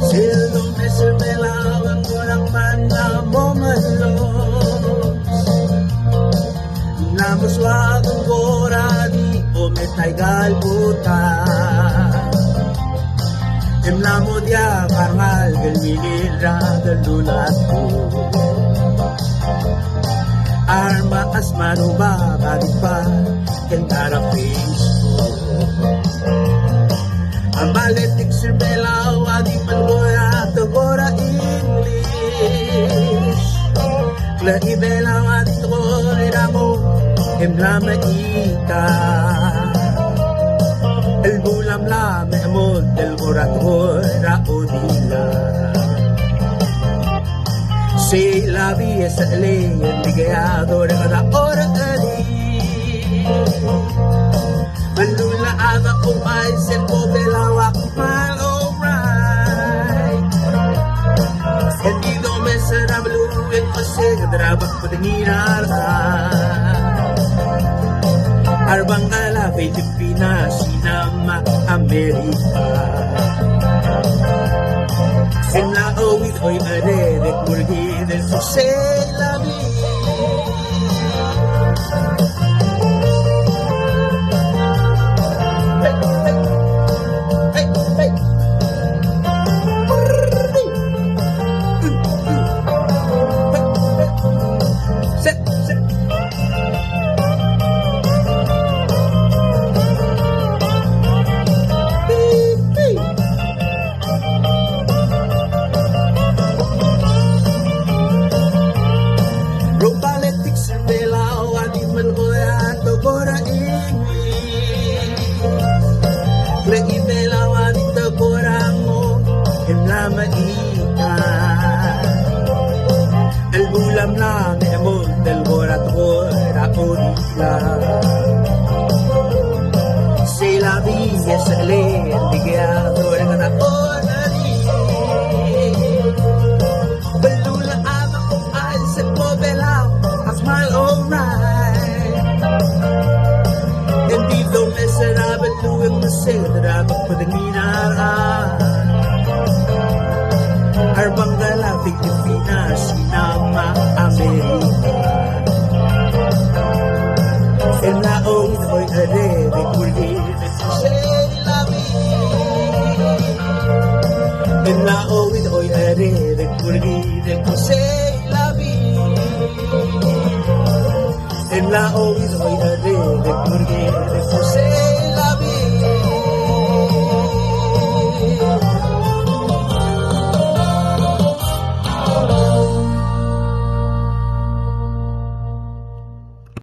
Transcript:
Silong mesermelawan orang mana mau melos Namus wagang goradi o metay galbuta Emlamo dia karnal gelmilira gelulat ko Arma asmano ba bagit pa kendara Facebook Amaletik sirbela wadi pangoya tagora English Kla ibela wadi tagora mo emlama ika El bulam la me amor del moratora odila Se la vi esa ley el ligado de cada hora ali Manula ama umay se po belawak mal alright Hindi do me sarap luwin kasi kadrabak po dinirara Arbang ala Pilipinas sinama Amerika En la oíd hoy haré de curgir del José la vida El bulam la me amor del moratora odila Se la vi es le ligado en la onari Belula ama o ay se povela as my alright Endido me será belu en me será pueden mirar Arbang gala Pilipinas sinama Amerika En la oíd hoy haré de curgir de José la vida En la oíd hoy haré de curgir de José la vida En la oíd hoy haré de curgir de